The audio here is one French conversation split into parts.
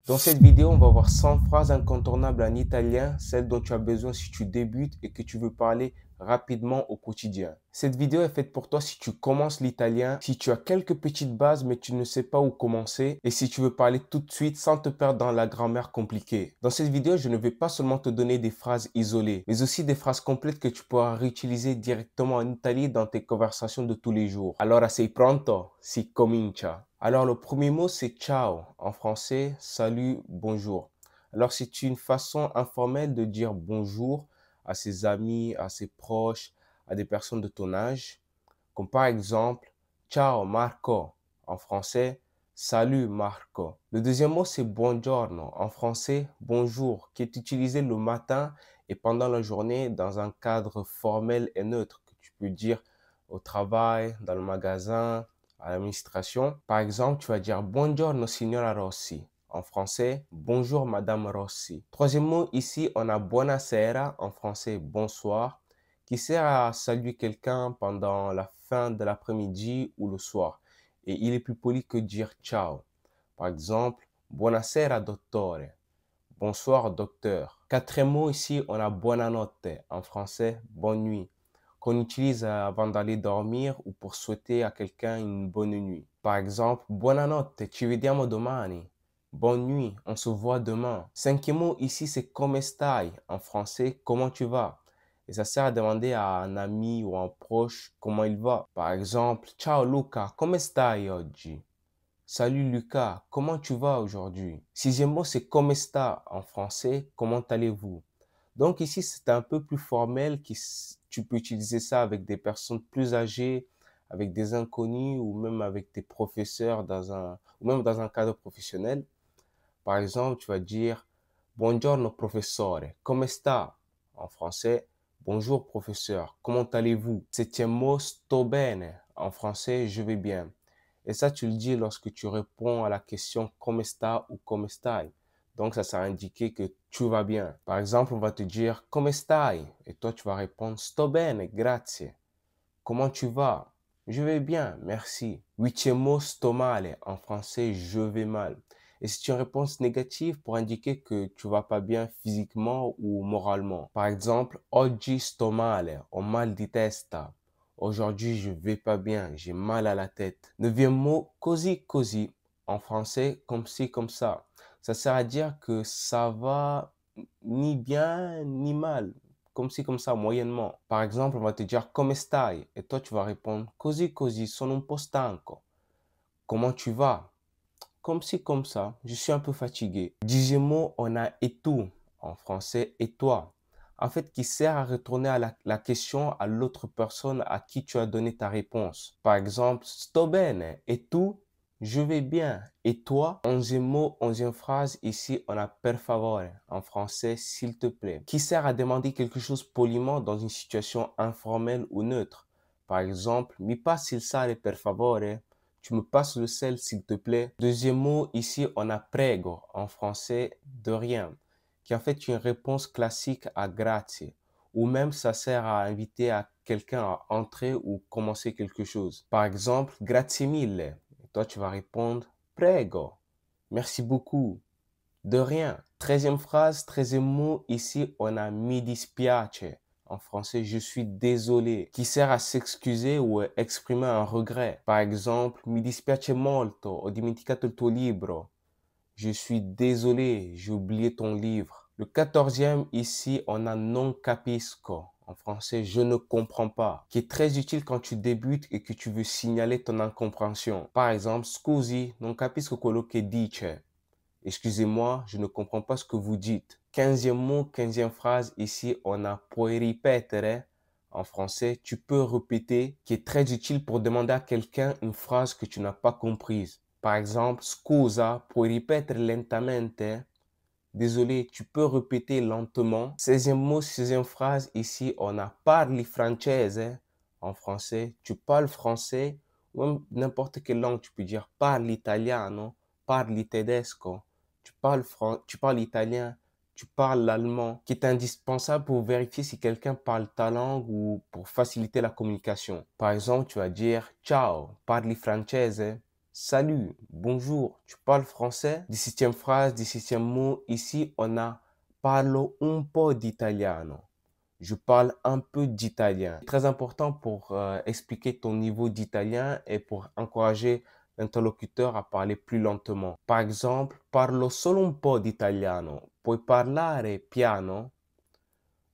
Dans cette vidéo, on va voir 100 phrases incontournables en italien, celles dont tu as besoin si tu débutes et que tu veux parler rapidement au quotidien. Cette vidéo est faite pour toi si tu commences l'italien, si tu as quelques petites bases mais tu ne sais pas où commencer et si tu veux parler tout de suite sans te perdre dans la grammaire compliquée. Dans cette vidéo, je ne vais pas seulement te donner des phrases isolées, mais aussi des phrases complètes que tu pourras réutiliser directement en Italie dans tes conversations de tous les jours. Allora, sei pronto? Si comincia. Alors, le premier mot, c'est ciao. En français, salut, bonjour. Alors, c'est une façon informelle de dire bonjour à ses amis, à ses proches, à des personnes de ton âge. Comme par exemple, ciao Marco. En français, salut Marco. Le deuxième mot, c'est buongiorno. En français, bonjour, qui est utilisé le matin et pendant la journée dans un cadre formel et neutre que tu peux dire au travail, dans le magasin, à l'administration. Par exemple, tu vas dire buongiorno signora Rossi. En français, bonjour Madame Rossi. Troisième mot, ici, on a buonasera, en français, bonsoir, qui sert à saluer quelqu'un pendant la fin de l'après-midi ou le soir. Et il est plus poli que dire ciao. Par exemple, buonasera dottore. Bonsoir docteur. Quatrième mot ici, on a buonanotte, en français, bonne nuit, qu'on utilise avant d'aller dormir ou pour souhaiter à quelqu'un une bonne nuit. Par exemple, buonanotte, ci vediamo domani. Bonne nuit, on se voit demain. Cinquième mot ici, c'est come stai, en français, comment tu vas. Et ça sert à demander à un ami ou un proche comment il va. Par exemple, ciao Luca, come stai oggi? Salut Lucas, comment tu vas aujourd'hui? Sixième mot, c'est come sta en français, comment allez-vous? Donc ici, c'est un peu plus formel, tu peux utiliser ça avec des personnes plus âgées, avec des inconnus ou même avec tes professeurs ou même dans un cadre professionnel. Par exemple, tu vas dire Buongiorno professore, come sta? En français, bonjour professeur, comment allez-vous? Septième mot, sto bene. En français, je vais bien. Et ça, tu le dis lorsque tu réponds à la question come sta ou come stai. Donc, ça sert à indiquer que tu vas bien. Par exemple, on va te dire come stai? Et toi, tu vas répondre sto bene, grazie. Comment tu vas? Je vais bien, merci. Huitième mot, sto male. En français, je vais mal. Et c'est une réponse négative pour indiquer que tu vas pas bien physiquement ou moralement. Par exemple, oggi sto male, ho mal di testa. Aujourd'hui, je vais pas bien, j'ai mal à la tête. Neuvième mot, così così. En français, comme ci, comme ça. Ça sert à dire que ça va ni bien ni mal, comme ci, comme ça, moyennement. Par exemple, on va te dire come stai? Et toi, tu vas répondre così così, sono un po' stanco. Comment tu vas? Comme ci, comme ça, je suis un peu fatigué. Dixième mot, on a et tout, en français, et toi. En fait, qui sert à retourner à la question à l'autre personne à qui tu as donné ta réponse. Par exemple, sto bene, et tout, je vais bien. Et toi, onzième mot, onzième phrase, ici, on a per favore, en français, s'il te plaît, qui sert à demander quelque chose poliment dans une situation informelle ou neutre. Par exemple, mi passi il sale per favore? Tu me passes le sel, s'il te plaît. Deuxième mot, ici, on a prego, en français, de rien, qui est en fait une réponse classique à grazie, ou même ça sert à inviter à quelqu'un à entrer ou commencer quelque chose. Par exemple, grazie mille. Et toi, tu vas répondre prego, merci beaucoup, de rien. Treizième phrase, treizième mot, ici, on a mi dispiace. En français, je suis désolé, qui sert à s'excuser ou à exprimer un regret. Par exemple, mi dispiace molto, ho dimenticato il tuo libro. Je suis désolé, j'ai oublié ton livre. Le quatorzième, ici, on a non capisco. En français, je ne comprends pas, qui est très utile quand tu débutes et que tu veux signaler ton incompréhension. Par exemple, scusi, non capisco quello che dice. Excusez-moi, je ne comprends pas ce que vous dites. Quinzième mot, quinzième phrase, ici, on a puoi ripetere. En français, tu peux répéter, qui est très utile pour demander à quelqu'un une phrase que tu n'as pas comprise. Par exemple, scusa, puoi ripetere lentamente? Désolé, tu peux répéter lentement. Seizième mot, seizième phrase, ici, on a parli francese. En français, tu parles français, ou même n'importe quelle langue, tu peux dire parli italiano, parli tedesco. Tu parles italien, tu parles l'allemand, qui est indispensable pour vérifier si quelqu'un parle ta langue ou pour faciliter la communication. Par exemple, tu vas dire ciao, parli francese? salut, bonjour, tu parles français? 17e phrase, 17e mot. Ici, on a parlo un po' d'italiano. Je parle un peu d'italien. Très important pour expliquer ton niveau d'italien et pour encourager l'interlocuteur à parler plus lentement. Par exemple, parlo solo un po' d'italiano. Puoi parlare piano?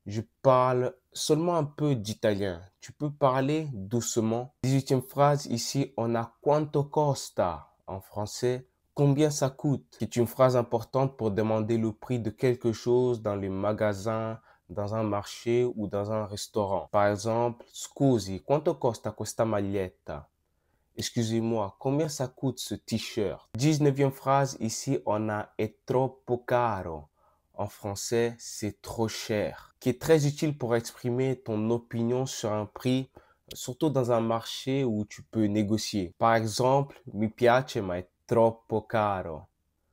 Je parle seulement un peu d'italien. Tu peux parler doucement. 18e phrase, ici, on a quanto costa en français. Combien ça coûte? C'est une phrase importante pour demander le prix de quelque chose dans les magasins, dans un marché ou dans un restaurant. Par exemple, scusi, quanto costa questa maglietta? Excusez-moi, combien ça coûte ce t-shirt? 19e phrase, ici, on a è troppo caro. En français, c'est trop cher. Qui est très utile pour exprimer ton opinion sur un prix, surtout dans un marché où tu peux négocier. Par exemple, mi piace ma è troppo caro.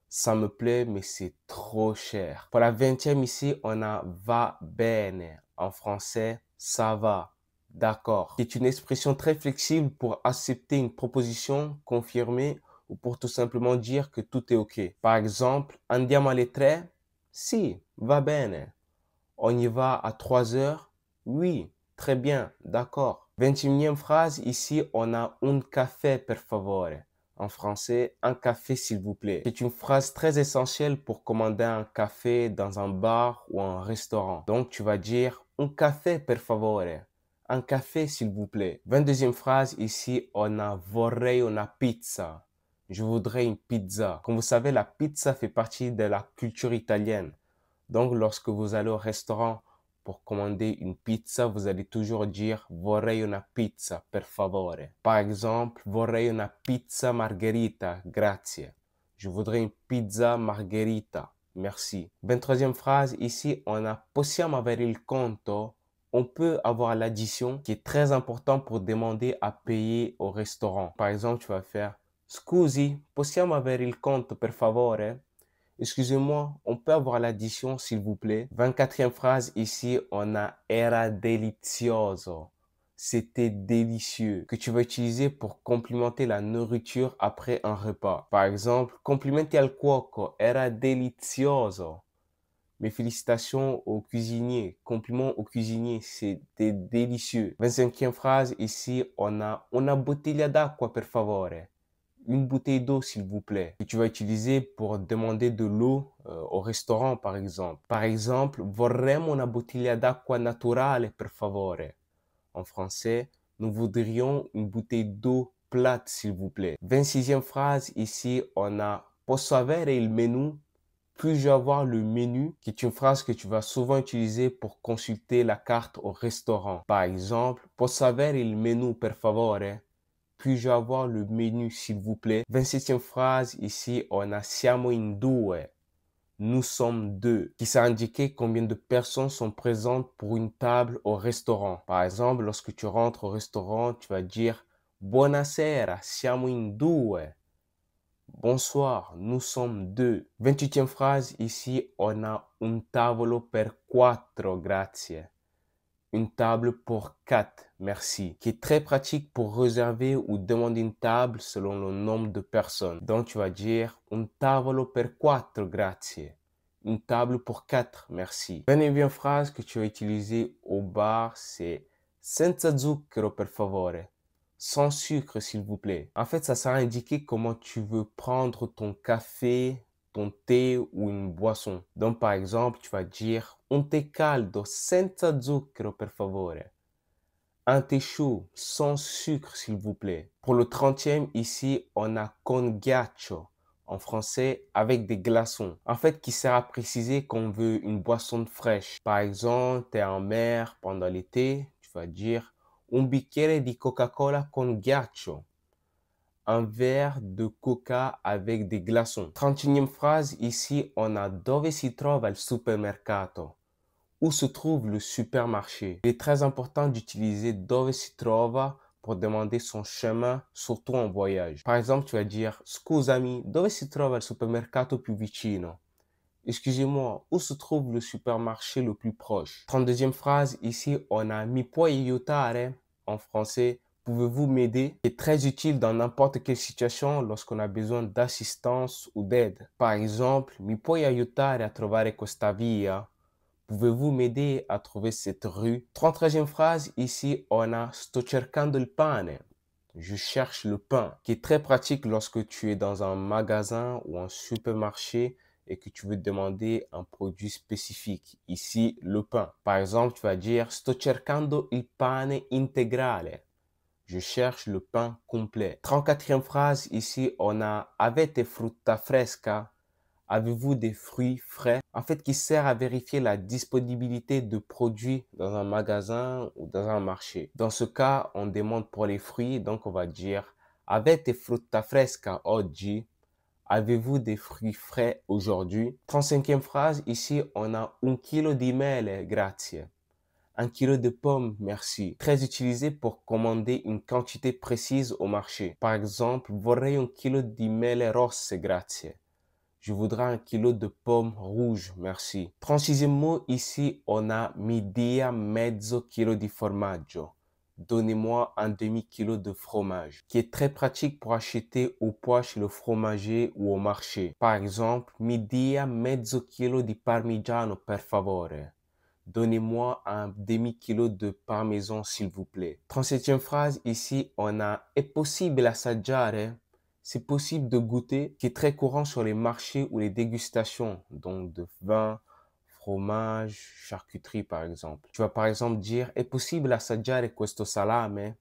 Ça me plaît, mais c'est trop cher. Pour la 20e ici, on a va bene. En français, ça va. D'accord. C'est une expression très flexible pour accepter une proposition, confirmer ou pour tout simplement dire que tout est OK. Par exemple, andiamo alle 3? Si, va bene. On y va à 3 heures? Oui, très bien, d'accord. 21e phrase, ici, on a un café per favore. En français, un café s'il vous plaît. C'est une phrase très essentielle pour commander un café dans un bar ou un restaurant. Donc, tu vas dire un café per favore. Un café s'il vous plaît. 22e phrase, ici, on a vorrei una pizza. Je voudrais une pizza. Comme vous savez, la pizza fait partie de la culture italienne. Donc, lorsque vous allez au restaurant pour commander une pizza, vous allez toujours dire vorrei una pizza, per favore. Par exemple, vorrei una pizza margherita, grazie. Je voudrais une pizza margherita, merci. 23e phrase, ici, on a possiamo avere il conto. On peut avoir l'addition qui est très important pour demander à payer au restaurant. Par exemple, tu vas faire scusi, possiamo avere il conto, per favore? Excusez-moi, on peut avoir l'addition, s'il vous plaît. 24e phrase, ici, on a era delizioso. C'était délicieux. Que tu vas utiliser pour complimenter la nourriture après un repas. Par exemple, complimenti al cuoco, era delizioso. Mes félicitations au cuisinier. Compliment au cuisinier, c'était délicieux. 25e phrase, ici, on a una bottiglia d'acqua, per favore. Une bouteille d'eau, s'il vous plaît, que tu vas utiliser pour demander de l'eau au restaurant, par exemple. Par exemple, vorremmo una bottiglia d'acqua naturale, per favore. En français, nous voudrions une bouteille d'eau plate, s'il vous plaît. 26e phrase, ici, on a posso avere il menu? Puis-je avoir le menu? Qui est une phrase que tu vas souvent utiliser pour consulter la carte au restaurant. Par exemple, posso avere il menu, per favore? Puis-je avoir le menu, s'il vous plaît? 27e phrase, ici, on a siamo in due. Nous sommes deux. Qui sert à indiquer combien de personnes sont présentes pour une table au restaurant. Par exemple, lorsque tu rentres au restaurant, tu vas dire buonasera, siamo in due. Bonsoir, nous sommes deux. 28e phrase, ici, on a un tavolo per quattro, grazie. Une table pour 4, merci, qui est très pratique pour réserver ou demander une table selon le nombre de personnes. Donc, tu vas dire un tavolo per 4, grazie. Une table pour 4, merci. 29e phrase que tu vas utiliser au bar, c'est senza zucchero, per favore. Sans sucre, s'il vous plaît. En fait, ça sert à indiquer comment tu veux prendre ton café, ton thé ou une boisson. Donc, par exemple, tu vas dire un thé caldo senza zucchero, per favore. Un thé chaud, sans sucre, s'il vous plaît. Pour le 30e, ici, on a con ghiaccio. En français, avec des glaçons. En fait, qui sert à préciser qu'on veut une boisson fraîche. Par exemple, tu es en mer pendant l'été, tu vas dire un bicchiere di Coca-Cola con ghiaccio. Un verre de coca avec des glaçons. 31e phrase, ici, on a dove si trova il supermercato? Où se trouve le supermarché? Il est très important d'utiliser dove si trova pour demander son chemin, surtout en voyage. Par exemple, tu vas dire scusami, dove si trova il supermercato più vicino? Excusez-moi, où se trouve le supermarché le plus proche? 32e phrase, ici, on a mi puoi aiutare? En français, Pouvez-vous m'aider? Est très utile dans n'importe quelle situation lorsqu'on a besoin d'assistance ou d'aide. Par exemple, mi puoi aiutare a trovare questa via? Pouvez-vous m'aider à trouver cette rue? 33e phrase, ici on a sto cercando il pane. Je cherche le pain, qui est très pratique lorsque tu es dans un magasin ou un supermarché et que tu veux demander un produit spécifique. Ici, le pain. Par exemple, tu vas dire sto cercando il pane integrale. Je cherche le pain complet. 34e phrase, ici, on a avete frutta fresca? Avez-vous des fruits frais? En fait, qui sert à vérifier la disponibilité de produits dans un magasin ou dans un marché. Dans ce cas, on demande pour les fruits, donc on va dire avete frutta fresca oggi? Avez-vous des fruits frais aujourd'hui? 35e phrase, ici, on a un chilo di mele, grazie. Un kilo de pommes, merci. Très utilisé pour commander une quantité précise au marché. Par exemple, vorrei un chilo di mele rosse, grazie. Je voudrais un kilo de pommes rouges, merci. 36e mot, ici, on a mi dia mezzo chilo di formaggio. Donnez-moi un demi-kilo de fromage, qui est très pratique pour acheter au poids chez le fromager ou au marché. Par exemple, mi dia mezzo chilo di parmigiano, per favore. Donnez-moi un demi-kilo de parmesan, s'il vous plaît. 37e phrase, ici, on a est possible assaggiare? C'est possible de goûter, qui est très courant sur les marchés ou les dégustations, donc de vin, fromage, charcuterie par exemple. Tu vas par exemple dire est possible assaggiare questo salame?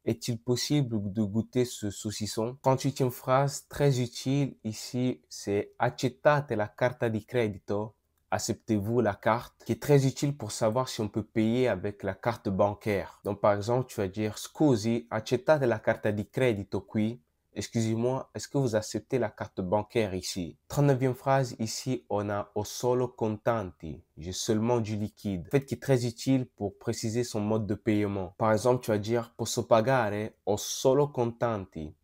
Est-il possible de goûter ce saucisson? 38e phrase, très utile ici, c'est accettate la carta di credito? Acceptez-vous la carte? Qui est très utile pour savoir si on peut payer avec la carte bancaire. Donc par exemple, tu vas dire scusi, accettate la carta di credito qui? Excusez-moi, est-ce que vous acceptez la carte bancaire ici? 39e phrase, ici, on a ho solo contanti. J'ai seulement du liquide. En fait, qui est très utile pour préciser son mode de paiement. Par exemple, tu vas dire posso pagare ho solo contanti.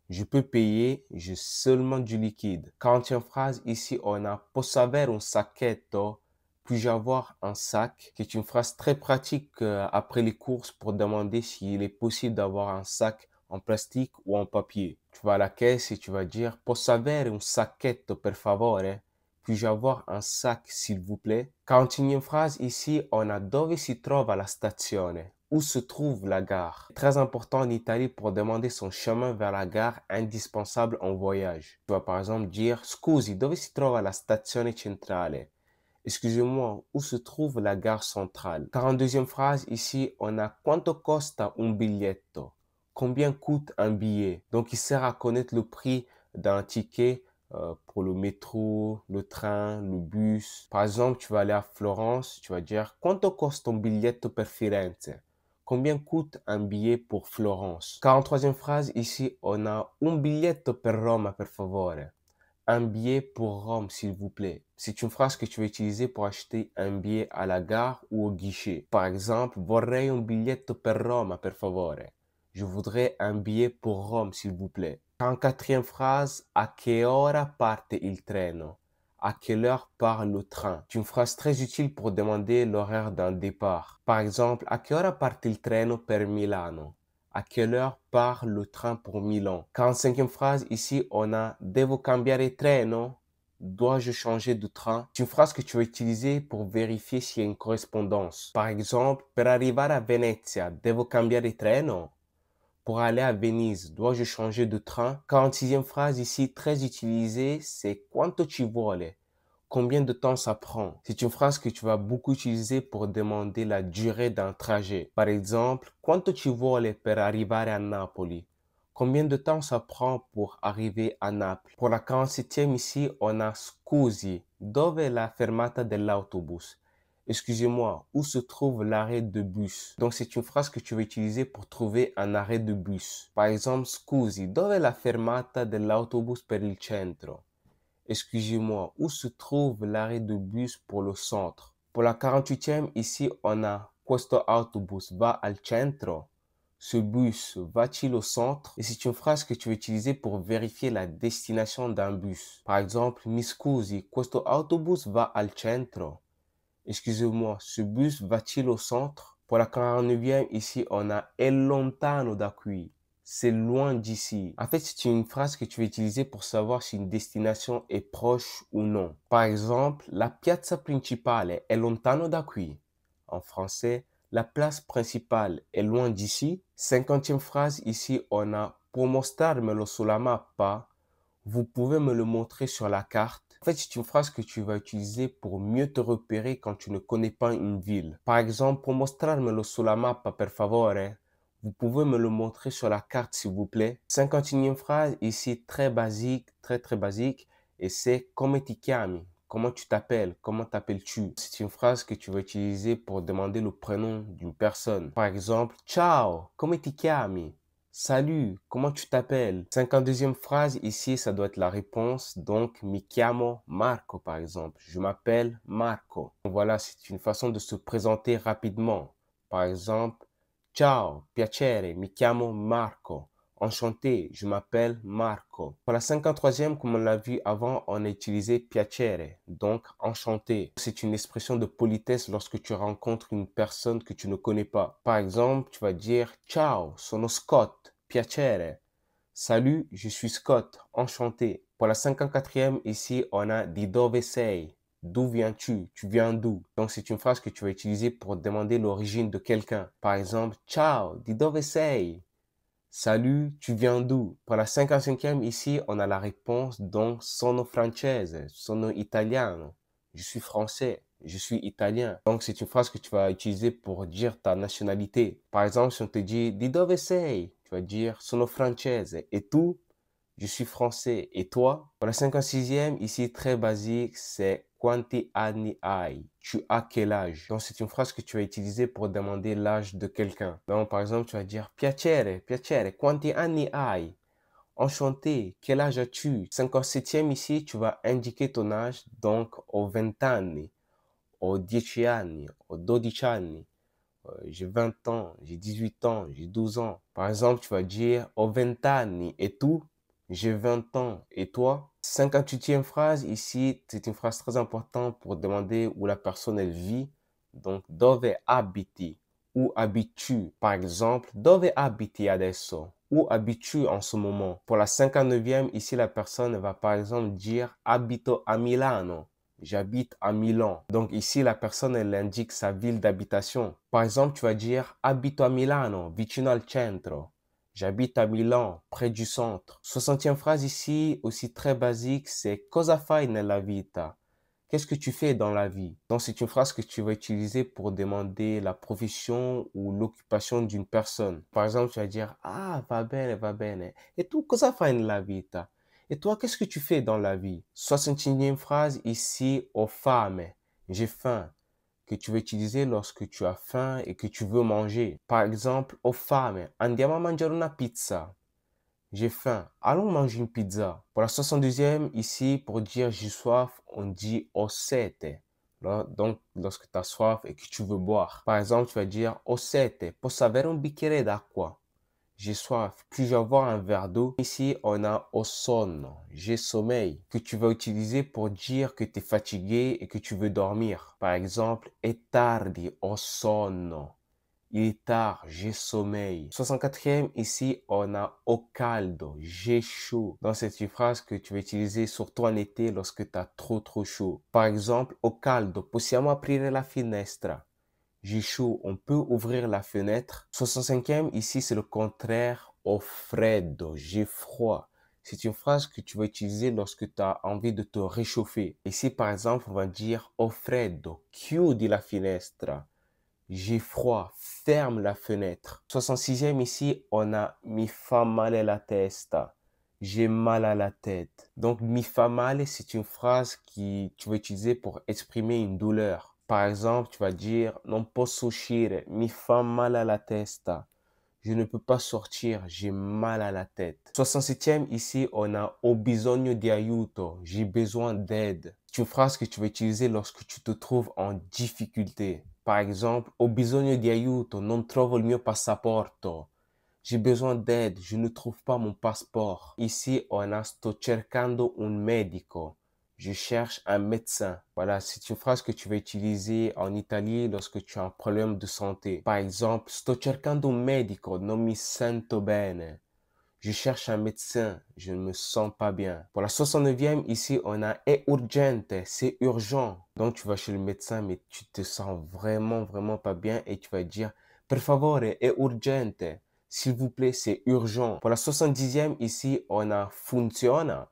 Je peux payer, j'ai seulement du liquide. 40e phrase, ici, on a posso avere un sacchetto? Puis-je avoir un sac? Qui est une phrase très pratique après les courses pour demander s'il est possible d'avoir un sac en plastique ou en papier. Tu vas à la caisse et tu vas dire posso avere un sacchetto per favore? Puis-je avoir un sac s'il vous plaît? 41e phrase, ici, on a dove si trova la stazione? Où se trouve la gare? Très important en Italie pour demander son chemin vers la gare indispensable en voyage. Tu vas par exemple dire scusi, dove si trova la stazione centrale? Excusez-moi, où se trouve la gare centrale? 42e phrase, ici, on a quanto costa un biglietto? Combien coûte un billet? Donc, il sert à connaître le prix d'un ticket pour le métro, le train, le bus. Par exemple, tu vas aller à Florence, tu vas dire quanto costa un biglietto per Firenze? Combien coûte un billet pour Florence? 43e phrase, ici, on a un biglietto per Roma, per favore. Un billet pour Rome, s'il vous plaît. C'est une phrase que tu vas utiliser pour acheter un billet à la gare ou au guichet. Par exemple, vorrei un biglietto per Roma, per favore. Je voudrais un billet pour Rome, s'il vous plaît. 44e phrase, a che ora parte il treno? À quelle heure part le train? C'est une phrase très utile pour demander l'horaire d'un départ. Par exemple, a che ora parte il treno per Milano? À quelle heure part le train pour Milan? 45e phrase, ici, on a devo cambiare treno? Dois-je changer de train? C'est une phrase que tu vas utiliser pour vérifier s'il y a une correspondance. Par exemple, per arrivare a Venezia, devo cambiare treno? Pour aller à Venise, dois-je changer de train? 46e phrase ici, très utilisée, c'est quanto ci vuole? Combien de temps ça prend? C'est une phrase que tu vas beaucoup utiliser pour demander la durée d'un trajet. Par exemple, quanto ci vuole per arrivare a Napoli? Combien de temps ça prend pour arriver à Naples? Pour la 47e ici, on a scusi, dove è la fermata dell'autobus? Excusez-moi, où se trouve l'arrêt de bus? Donc c'est une phrase que tu vas utiliser pour trouver un arrêt de bus. Par exemple, scusi, dove è la fermata dell'autobus per il centro? Excusez-moi, où se trouve l'arrêt de bus pour le centre? Pour la 48e, ici, on a questo autobus va al centro? Ce bus va-t-il au centre? Et c'est une phrase que tu vas utiliser pour vérifier la destination d'un bus. Par exemple, mi scusi, questo autobus va al centro? Excusez-moi, ce bus va-t-il au centre? Pour la 49e, ici, on a è lontano da qui. C'est loin d'ici. En fait, c'est une phrase que tu vas utiliser pour savoir si une destination est proche ou non. Par exemple, la piazza principale è lontano da qui. En français, la place principale est loin d'ici. 50e phrase, ici, on a pour mostrarmelo sulla mappa. Vous pouvez me le montrer sur la carte. En fait, c'est une phrase que tu vas utiliser pour mieux te repérer quand tu ne connais pas une ville. Par exemple, pour mostrarmelo sulla mappa, per favore. Vous pouvez me le montrer sur la carte, s'il vous plaît. 51e phrase, ici, très basique, très basique. Et c'est come ti chiami? Comment tu t'appelles? Comment t'appelles-tu? C'est une phrase que tu vas utiliser pour demander le prénom d'une personne. Par exemple, ciao, come ti chiami? Salut, comment tu t'appelles? 52e phrase, ici, ça doit être la réponse. Donc, mi chiamo Marco, par exemple. Je m'appelle Marco. Voilà, c'est une façon de se présenter rapidement. Par exemple, ciao, piacere, mi chiamo Marco. Enchanté, je m'appelle Marco. Pour la 53e, comme on l'a vu avant, on a utilisé piacere, donc enchanté. C'est une expression de politesse lorsque tu rencontres une personne que tu ne connais pas. Par exemple, tu vas dire ciao, sono Scott, piacere. Salut, je suis Scott, enchanté. Pour la 54e, ici, on a di dove sei. D'où viens-tu? Tu viens d'où? Donc, c'est une phrase que tu vas utiliser pour demander l'origine de quelqu'un. Par exemple, ciao, di dove sei? Salut, tu viens d'où? Pour la 55e, ici, on a la réponse, donc sono francese, sono italiano. Je suis français, je suis italien. Donc, c'est une phrase que tu vas utiliser pour dire ta nationalité. Par exemple, si on te dit di dove sei? Tu vas dire sono francese. Et tu? Je suis français. Et toi? Pour la 56e, ici, très basique, c'est quanti anni hai? Tu as quel âge? Donc, c'est une phrase que tu vas utiliser pour demander l'âge de quelqu'un. Donc, par exemple, tu vas dire piacere, piacere, quanti anni hai? Enchanté, quel âge as-tu? 57e ici, tu vas indiquer ton âge, donc au 20 anni, au 10 anni, au 12 anni. J'ai 20 ans, j'ai 18 ans, j'ai 12 ans. Par exemple, tu vas dire ho 20 anni et tu? J'ai 20 ans et toi? 58e phrase ici, c'est une phrase très importante pour demander où la personne elle vit. Donc, dove abiti? Où habites-tu? Par exemple, dove abiti adesso? Où habites-tu en ce moment? Pour la 59e, ici, la personne va par exemple dire abito a Milano. J'habite à Milan. Donc ici, la personne, elle indique sa ville d'habitation. Par exemple, tu vas dire abito a Milano, vicino al centro. J'habite à Milan, près du centre. 60e phrase ici, aussi très basique, c'est cosa fai nella vita? Qu'est-ce que tu fais dans la vie? Donc c'est une phrase que tu vas utiliser pour demander la profession ou l'occupation d'une personne. Par exemple, tu vas dire ah, va bene, va bene. Et tu, cosa fai nella vita? Et toi, qu'est-ce que tu fais dans la vie? 61e phrase ici, ho fame. J'ai faim. Que tu vas utiliser lorsque tu as faim et que tu veux manger. Par exemple, ho fame. Andiamo a mangiare una pizza. J'ai faim. Allons manger une pizza. Pour la 62e, ici, pour dire j'ai soif, on dit ho sete. Donc, lorsque tu as soif et que tu veux boire. Par exemple, tu vas dire ho sete. Posso avere un bicchiere d'acqua? J'ai soif. Puis-je avoir un verre d'eau? Ici, on a ho sonno. J'ai sommeil. Que tu vas utiliser pour dire que tu es fatigué et que tu veux dormir. Par exemple, è tardi, ho sonno. Il est tard, j'ai sommeil. 64e, ici, on a ho caldo, j'ai chaud. Donc, c'est une phrase que tu vas utiliser surtout en été lorsque tu as trop chaud. Par exemple, ho caldo, possiamo aprire la finestra? J'ai chaud, on peut ouvrir la fenêtre. 65e, ici, c'est le contraire, ho freddo, j'ai froid. C'est une phrase que tu vas utiliser lorsque tu as envie de te réchauffer. Ici, par exemple, on va dire ho freddo, chiudi la finestra. J'ai froid, ferme la fenêtre. 66e ici, on a mi fa male la testa. J'ai mal à la tête. Donc, mi fa male, c'est une phrase que tu vas utiliser pour exprimer une douleur. Par exemple, tu vas dire non posso uscire, mi fa male la testa. Je ne peux pas sortir, j'ai mal à la tête. 67e, ici, on a ho bisogno di aiuto, j'ai besoin d'aide. C'est une phrase que tu vas utiliser lorsque tu te trouves en difficulté. Par exemple, ho bisogno di aiuto, non trovo il mio passaporto. J'ai besoin d'aide, je ne trouve pas mon passeport. Ici, on a sto cercando un medico. Je cherche un médecin. Voilà, c'est une phrase que tu vas utiliser en Italie lorsque tu as un problème de santé. Par exemple, sto cercando un medico, non mi sento bene. Je cherche un médecin, je ne me sens pas bien. Pour la 69e, ici, on a è urgente, c'est urgent. Donc, tu vas chez le médecin, mais tu te sens vraiment pas bien et tu vas dire, per favore, è urgente. S'il vous plaît, c'est urgent. Pour la 70e, ici, on a funziona.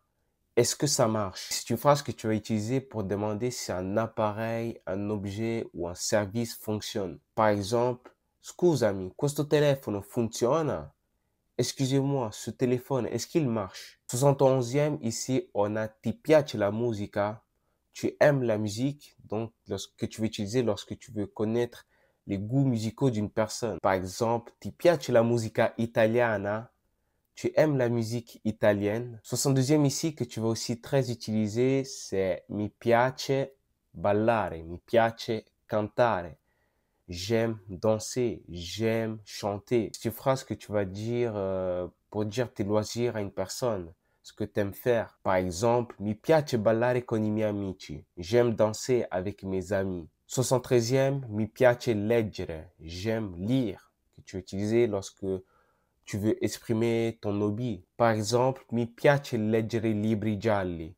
Est-ce que ça marche? C'est une phrase que tu vas utiliser pour demander si un appareil, un objet ou un service fonctionne. Par exemple, scusami, questo telefono funziona? Excusez-moi, ce téléphone, est-ce qu'il marche? 71e, ici, on a ti piace la musica? Tu aimes la musique, donc que tu veux utiliser lorsque tu veux connaître les goûts musicaux d'une personne. Par exemple, ti piace la musica italiana? Tu aimes la musique italienne. 62e ici, que tu vas aussi très utiliser, c'est mi piace ballare, mi piace cantare. J'aime danser, j'aime chanter. C'est une phrase que tu vas dire pour dire tes loisirs à une personne, ce que tu aimes faire. Par exemple, mi piace ballare con i miei amici. J'aime danser avec mes amis. 73e, mi piace leggere. J'aime lire, que tu vas utiliser lorsque tu veux exprimer ton hobby. Par exemple, mi piace leggere libri gialli.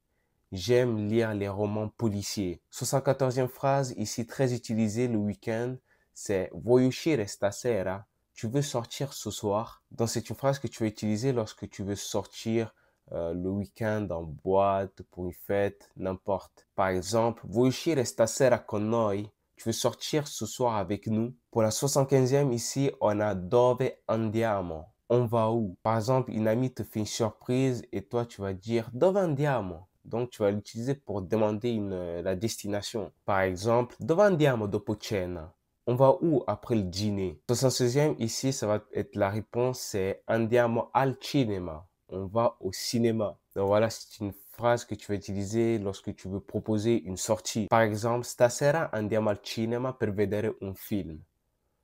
J'aime lire les romans policiers. 74e phrase, ici très utilisée le week-end, c'est vuoi uscire stasera? Tu veux sortir ce soir? Donc c'est une phrase que tu vas utiliser lorsque tu veux sortir le week-end en boîte, pour une fête, n'importe. Par exemple, vuoi uscire stasera con noi? Tu veux sortir ce soir avec nous? Pour la 75e ici, on a dove andiamo? On va où? Par exemple, une amie te fait une surprise et toi tu vas dire dove andiamo? Donc, tu vas l'utiliser pour demander la destination. Par exemple, dove andiamo dopo cena? On va où après le dîner? 76e, ici, ça va être la réponse, c'est andiamo al cinema. On va au cinéma. Donc voilà, c'est une phrase que tu vas utiliser lorsque tu veux proposer une sortie. Par exemple, stasera andiamo al cinema per vedere un film.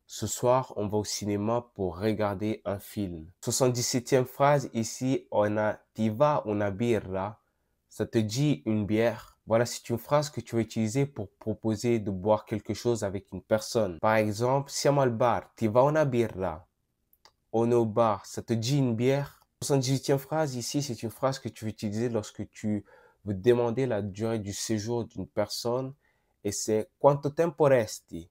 Ce soir, on va au cinéma pour regarder un film. 77e phrase, ici, on a ti va una birra? Ça te dit une bière? Voilà, c'est une phrase que tu vas utiliser pour proposer de boire quelque chose avec une personne. Par exemple, siamo al bar, ti va una birra? On est au bar, ça te dit une bière? 78e phrase, ici, c'est une phrase que tu vas utiliser lorsque tu veux demander la durée du séjour d'une personne et c'est quanto tempo resti?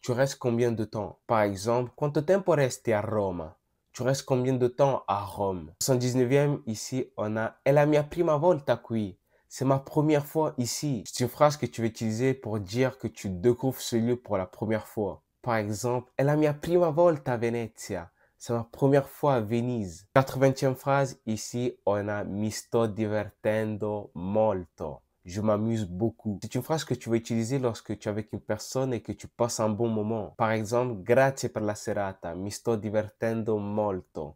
Tu restes combien de temps? Par exemple, quanto tempo resti a Roma? Tu restes combien de temps à Rome? 79e, ici, on a è la mia prima volta qui. C'est ma première fois ici. C'est une phrase que tu vas utiliser pour dire que tu découvres ce lieu pour la première fois. Par exemple, è la mia prima volta a Venezia. C'est ma première fois à Venise. 80e phrase, ici, on a mi sto divertendo molto. Je m'amuse beaucoup. C'est une phrase que tu vas utiliser lorsque tu es avec une personne et que tu passes un bon moment. Par exemple, grazie per la serata, mi sto divertendo molto.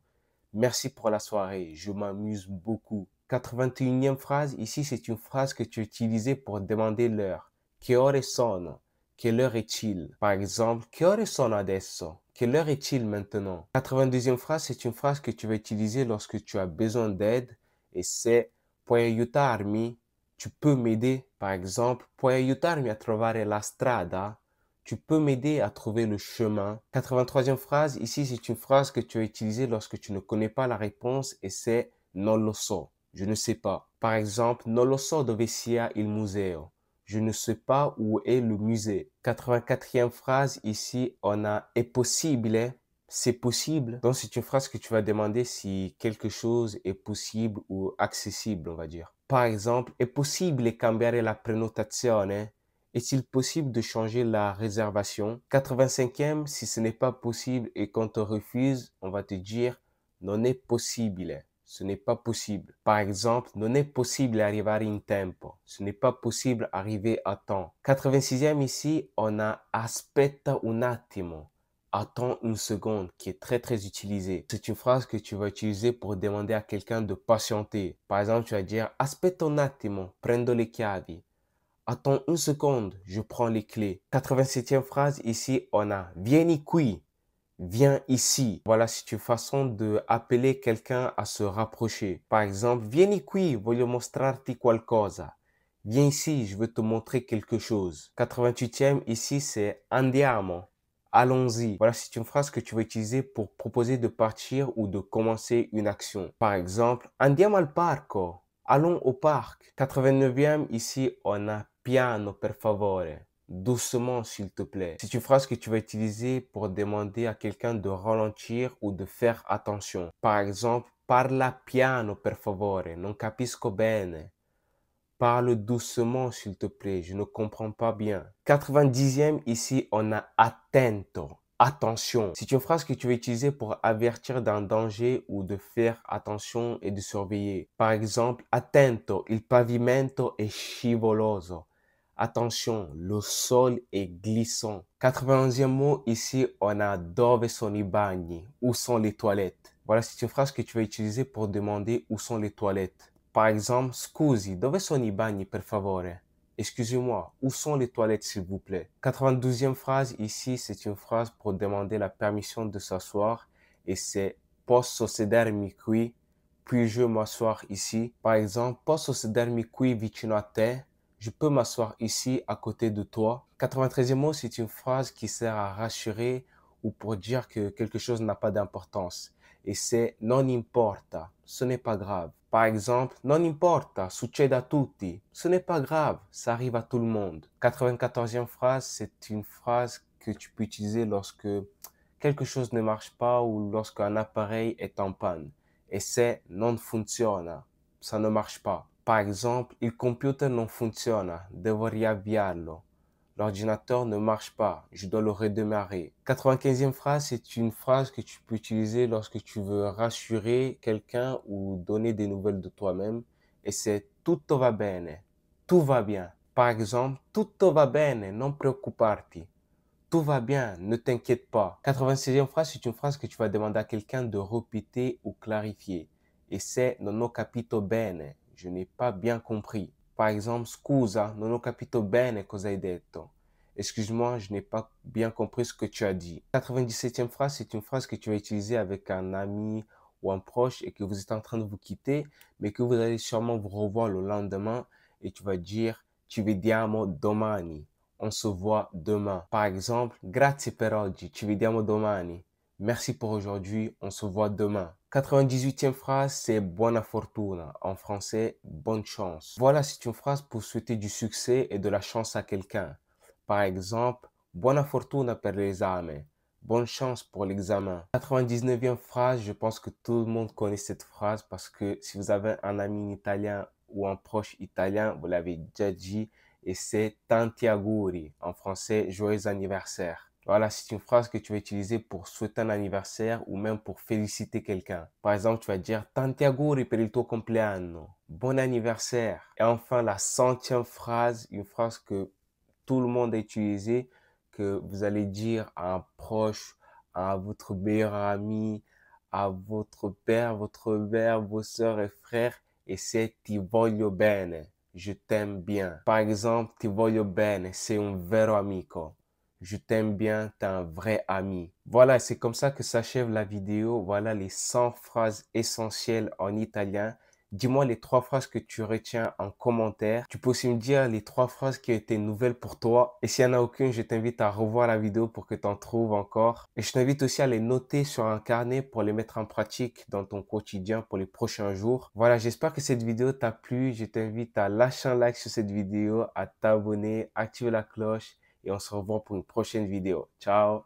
Merci pour la soirée, je m'amuse beaucoup. 81e phrase, ici c'est une phrase que tu as utilisée pour demander l'heure. Che ore sono? Quelle heure est-il? Par exemple, che ore sono adesso? Quelle heure est-il maintenant? 82e phrase, c'est une phrase que tu vas utiliser lorsque tu as besoin d'aide et c'est puoi aiutarmi? Tu peux m'aider, par exemple, puoi aiutarmi a trovare la strada? Tu peux m'aider à trouver le chemin. 83e phrase, ici c'est une phrase que tu as utilisée lorsque tu ne connais pas la réponse et c'est non lo so, je ne sais pas. Par exemple, non lo so dove sia il museo. Je ne sais pas où est le musée. 84e phrase, ici on a è possibile? C'est possible. Donc c'est une phrase que tu vas demander si quelque chose est possible ou accessible, on va dire. Par exemple, è possibile cambiare la prenotazione? Est-il possible de changer la réservation? 85e, si ce n'est pas possible et qu'on te refuse, on va te dire non è possibile. Ce n'est pas possible. Par exemple, non è possibile arrivare in tempo. Ce n'est pas possible arriver à temps. 86e ici, on a aspetta un attimo. Attends une seconde, qui est très utilisée. C'est une phrase que tu vas utiliser pour demander à quelqu'un de patienter. Par exemple, tu vas dire aspetta un attimo, prendo le chiavi. Attends une seconde, je prends les clés. 87e phrase, ici, on a vieni qui, viens ici. Voilà, c'est une façon de appeler quelqu'un à se rapprocher. Par exemple, vieni qui, voglio mostrarti qualcosa. Viens ici, je veux te montrer quelque chose. 88e, ici, c'est andiamo. Allons-y. Voilà, c'est une phrase que tu vas utiliser pour proposer de partir ou de commencer une action. Par exemple, andiamo al parco. Allons au parc. 89e, ici, on a piano per favore. Doucement, s'il te plaît. C'est une phrase que tu vas utiliser pour demander à quelqu'un de ralentir ou de faire attention. Par exemple, parla piano per favore. Non capisco bene. Parle doucement, s'il te plaît, je ne comprends pas bien. 90e, ici, on a attento. Attention. C'est une phrase que tu vas utiliser pour avertir d'un danger ou de faire attention et de surveiller. Par exemple, attento, il pavimento è scivoloso. Attention, le sol est glissant. 91e mot, ici, on a dove sono i bagni? Où sont les toilettes? Voilà, c'est une phrase que tu vas utiliser pour demander où sont les toilettes. Par exemple, scusi, dove sono i bagni per favore? Excusez-moi, où sont les toilettes s'il vous plaît? 92e phrase ici, c'est une phrase pour demander la permission de s'asseoir et c'est posso sedermi qui? Puis-je m'asseoir ici? Par exemple, posso sedermi qui vicino a te? Je peux m'asseoir ici à côté de toi. 93e mot, c'est une phrase qui sert à rassurer ou pour dire que quelque chose n'a pas d'importance. Et c'est non importa, ce n'est pas grave. Par exemple, non importa, succede a tutti. Ce n'est pas grave, ça arrive à tout le monde. 94e phrase, c'est une phrase que tu peux utiliser lorsque quelque chose ne marche pas ou lorsqu'un appareil est en panne. Et c'est non funziona, ça ne marche pas. Par exemple, il computer non funziona, devo riavviarlo. L'ordinateur ne marche pas, je dois le redémarrer. 95e phrase, c'est une phrase que tu peux utiliser lorsque tu veux rassurer quelqu'un ou donner des nouvelles de toi-même. Et c'est tutto va bene, tout va bien. Par exemple, tutto va bene, non preoccuparti. Tout va bien, ne t'inquiète pas. 96e phrase, c'est une phrase que tu vas demander à quelqu'un de répéter ou clarifier. Et c'est non ho capito bene, je n'ai pas bien compris. Par exemple, scusa, non ho capito bene cosa hai detto. Excuse-moi, je n'ai pas bien compris ce que tu as dit. 97e phrase, c'est une phrase que tu vas utiliser avec un ami ou un proche et que vous êtes en train de vous quitter, mais que vous allez sûrement vous revoir le lendemain et tu vas dire ci vediamo domani. On se voit demain. Par exemple, grazie per oggi, ci vediamo domani. Merci pour aujourd'hui, on se voit demain. 98e phrase, c'est buona fortuna. En français, bonne chance. Voilà, c'est une phrase pour souhaiter du succès et de la chance à quelqu'un. Par exemple, buona fortuna per l'esame. Bonne chance pour l'examen. 99e phrase, je pense que tout le monde connaît cette phrase parce que si vous avez un ami italien ou un proche italien, vous l'avez déjà dit, et c'est tanti auguri, en français, joyeux anniversaire. Voilà, c'est une phrase que tu vas utiliser pour souhaiter un anniversaire ou même pour féliciter quelqu'un. Par exemple, tu vas dire tanti auguri per il tuo compleanno. Bon anniversaire. Et enfin, la 100e phrase, une phrase que tout le monde a utilisée, que vous allez dire à un proche, à votre meilleur ami, à votre père, votre mère, vos sœurs et frères, et c'est ti voglio bene. Je t'aime bien. Par exemple, ti voglio bene, c'est un vero amico. Je t'aime bien, t'es un vrai ami. Voilà, c'est comme ça que s'achève la vidéo. Voilà les 100 phrases essentielles en italien. Dis-moi les 3 phrases que tu retiens en commentaire. Tu peux aussi me dire les 3 phrases qui ont été nouvelles pour toi. Et s'il n'y en a aucune, je t'invite à revoir la vidéo pour que tu en trouves encore. Et je t'invite aussi à les noter sur un carnet pour les mettre en pratique dans ton quotidien pour les prochains jours. Voilà, j'espère que cette vidéo t'a plu. Je t'invite à lâcher un like sur cette vidéo, à t'abonner, activer la cloche et on se revoit pour une prochaine vidéo. Ciao!